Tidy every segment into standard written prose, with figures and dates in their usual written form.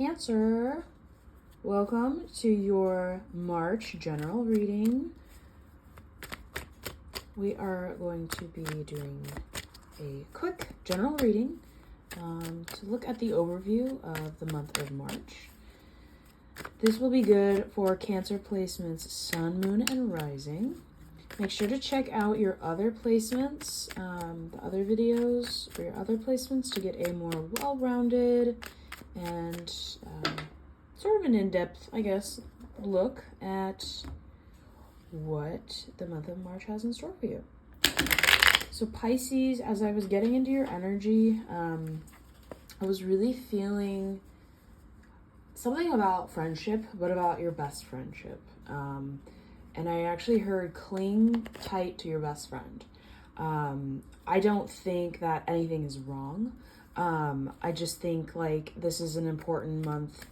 Cancer, welcome to your March general reading. We are going to be doing a quick general reading to look at the overview of the month of March. This will be good for Cancer placements Sun, Moon, and Rising. Make sure to check out your other placements, the other videos for your other placements to get a more well-rounded and sort of an in-depth, I guess, look at what the month of March has in store for you. So Pisces, as I was getting into your energy, I was really feeling something about friendship, but about your best friendship. And I actually heard cling tight to your best friend. I don't think that anything is wrong. I just think like this is an important month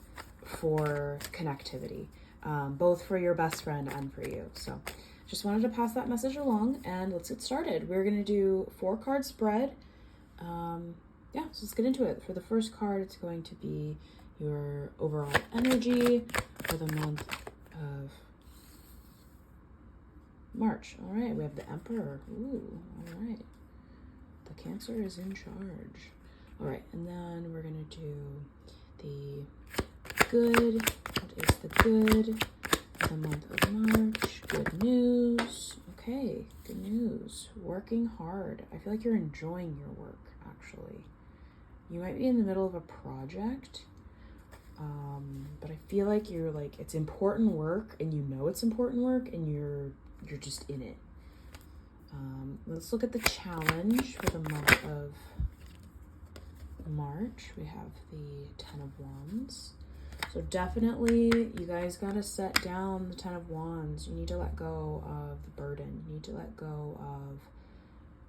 for connectivity, both for your best friend and for you. So just wanted to pass that message along, and let's get started. We're going to do 4-card spread. So let's get into it. For the first card, it's going to be your overall energy for the month of March. All right, we have the Emperor. Ooh, all right. The Cancer is in charge. All right, and then we're going to do the good. What is the good for the month of March? Good news. Okay, good news. Working hard. I feel like you're enjoying your work, actually. You might be in the middle of a project, but I feel like you're like, it's important work, and you know it's important work, and you're just in it. Let's look at the challenge for the month of March. We have the 10 of Wands. So definitely you guys got to set down the 10 of Wands. You need to let go of the burden. You need to let go of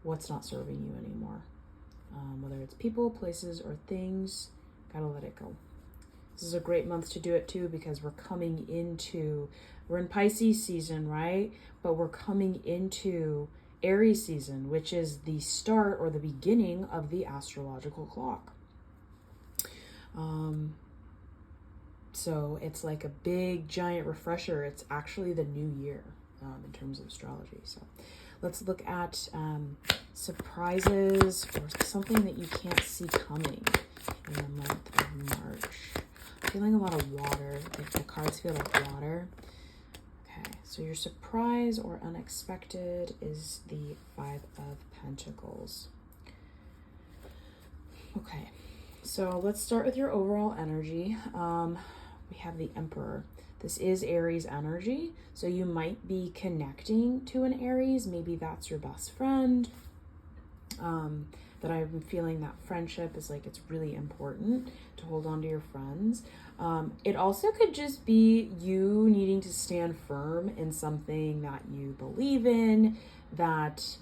what's not serving you anymore. Whether it's people, places, or things, gotta let it go. This is a great month to do it too, because we're in Pisces season, right? But we're coming into Aries season, which is the start or the beginning of the astrological clock. So it's like a big giant refresher. It's actually the new year in terms of astrology. So let's look at surprises or something that you can't see coming in the month of March. I'm feeling a lot of water. Like the cards feel like water. Okay, so your surprise or unexpected is the 5 of Pentacles. Okay, so let's start with your overall energy. We have the Emperor. This is Aries energy, so you might be connecting to an Aries. Maybe that's your best friend. That I've been feeling that friendship is like, it's really important to hold on to your friends. It also could just be you needing to stand firm in something that you believe in, that,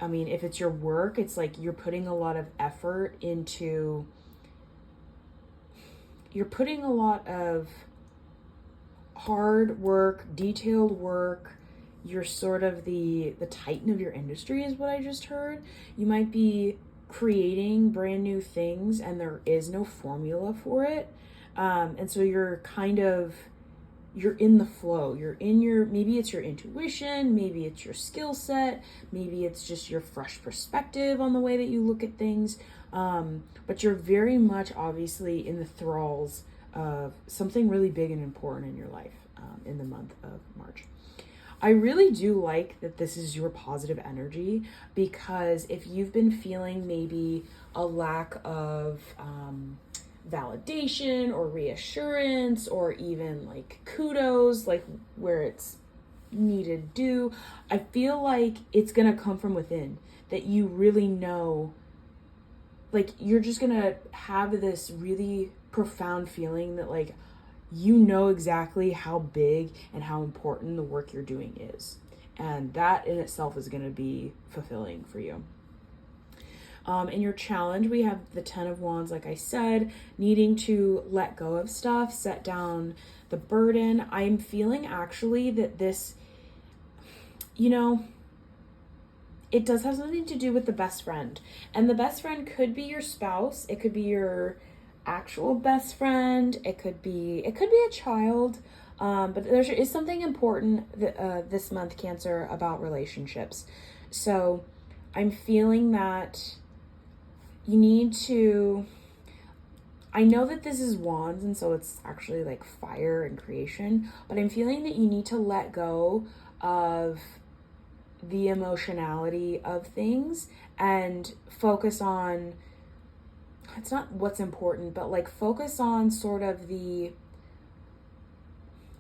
I mean, if it's your work, it's like you're putting a lot of effort into, you're putting a lot of hard work, detailed work. You're sort of the titan of your industry is what I just heard. You might be creating brand new things and there is no formula for it. And so you're in the flow. Maybe it's your intuition, maybe it's your skill set, maybe it's just your fresh perspective on the way that you look at things. But you're very much obviously in the thralls of something really big and important in your life in the month of March. I really do like that this is your positive energy, because if you've been feeling maybe a lack of validation or reassurance or even like kudos, like where it's needed due, I feel like it's gonna come from within, that you really know, like you're just gonna have this really profound feeling that like you know exactly how big and how important the work you're doing is. And that in itself is going to be fulfilling for you. In your challenge, we have the 10 of Wands, like I said, needing to let go of stuff, set down the burden. I'm feeling actually that this, it does have something to do with the best friend. And the best friend could be your spouse. It could be your actual best friend. It could be a child. But there is something important this month, Cancer, about relationships. So I'm feeling that you need to, I know that this is wands, and so it's actually like fire and creation, but I'm feeling that you need to let go of the emotionality of things and focus on, it's not what's important, but like focus on sort of the,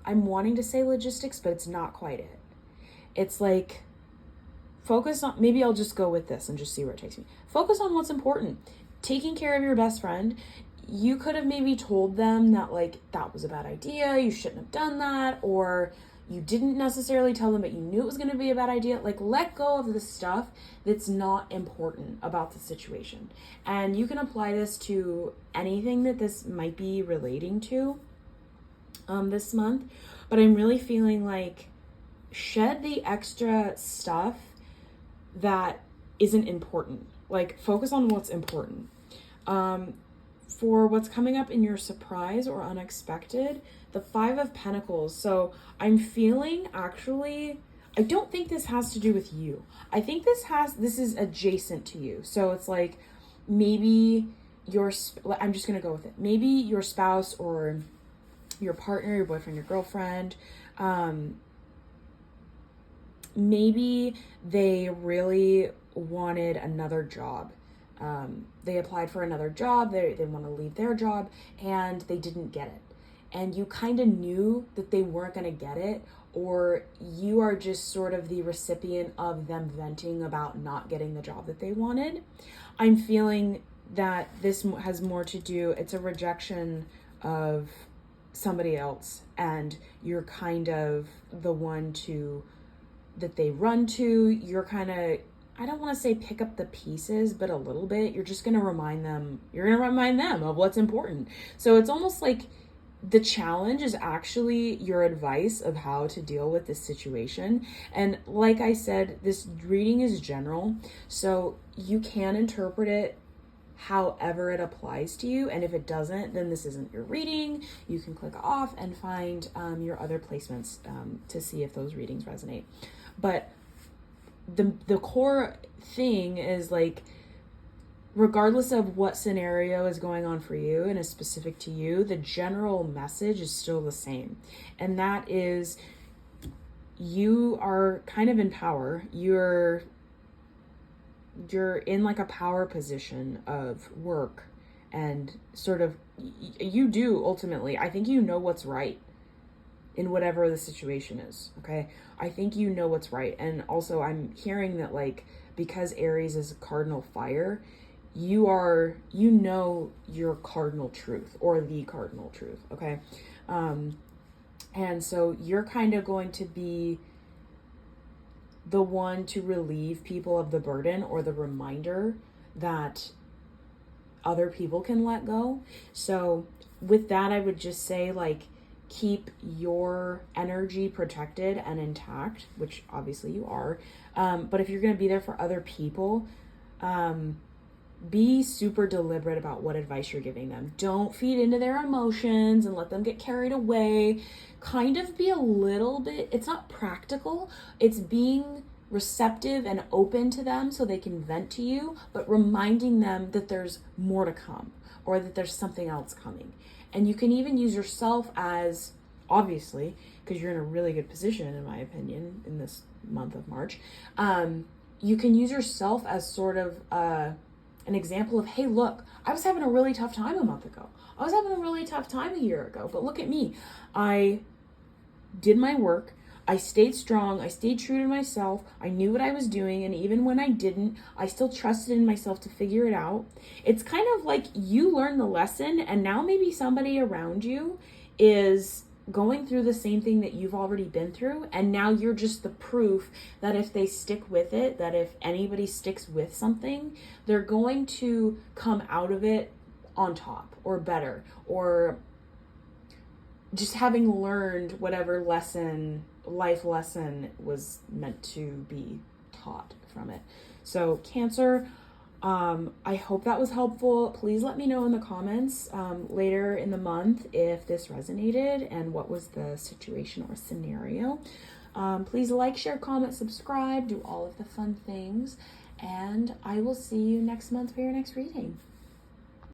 I'm wanting to say logistics, but it's not quite it. It's like, focus on, maybe I'll just go with this and just see where it takes me. Focus on what's important. Taking care of your best friend. You could have maybe told them that like, that was a bad idea, you shouldn't have done that, or you didn't necessarily tell them, but you knew it was going to be a bad idea. Like, let go of the stuff that's not important about the situation. And you can apply this to anything that this might be relating to this month. But I'm really feeling like shed the extra stuff that isn't important. Like, focus on what's important. For what's coming up in your surprise or unexpected, the 5 of Pentacles. So I'm feeling, actually, I don't think this has to do with you. I think this is adjacent to you. So it's like, maybe I'm just going to go with it. Maybe your spouse or your partner, your boyfriend, your girlfriend, maybe they really wanted another job. They applied for another job, they want to leave their job, and they didn't get it. And you kind of knew that they weren't going to get it, or you are just sort of the recipient of them venting about not getting the job that they wanted. I'm feeling that this has more to do, it's a rejection of somebody else, and you're kind of the one that they run to. You're kind of, I don't want to say pick up the pieces, but a little bit. You're just going to remind them of what's important. So it's almost like the challenge is actually your advice of how to deal with this situation. And like I said, this reading is general, so you can interpret it however it applies to you. And if it doesn't, then this isn't your reading. You can click off and find your other placements to see if those readings resonate. But the core thing is like, regardless of what scenario is going on for you and is specific to you, the general message is still the same. And that is, you are kind of in power. You're in like a power position of work, and sort of, you do ultimately, I think you know what's right in whatever the situation is. Okay. I think you know what's right. And also I'm hearing that, like, because Aries is cardinal fire, you know your cardinal truth, or the cardinal truth. Okay. And so you're kind of going to be the one to relieve people of the burden, or the reminder that other people can let go. So with that, I would just say, like, keep your energy protected and intact, which obviously you are. But if you're going to be there for other people, be super deliberate about what advice you're giving them. Don't feed into their emotions and let them get carried away. Kind of be a little bit, it's not practical, it's being receptive and open to them so they can vent to you, but reminding them that there's more to come, or that there's something else coming. And you can even use yourself as, obviously, because you're in a really good position, in my opinion, in this month of March, you can use yourself as sort of an example of, hey, look, I was having a really tough time a month ago. I was having a really tough time a year ago, but look at me. I did my work. I stayed strong. I stayed true to myself. I knew what I was doing. And even when I didn't, I still trusted in myself to figure it out. It's kind of like you learned the lesson, and now maybe somebody around you is going through the same thing that you've already been through. And now you're just the proof that if they stick with it, that if anybody sticks with something, they're going to come out of it on top, or better, or just having learned whatever life lesson was meant to be taught from it. So Cancer, I hope that was helpful. Please let me know in the comments later in the month if this resonated and what was the situation or scenario. Please like, share, comment, subscribe, do all of the fun things, and I will see you next month for your next reading.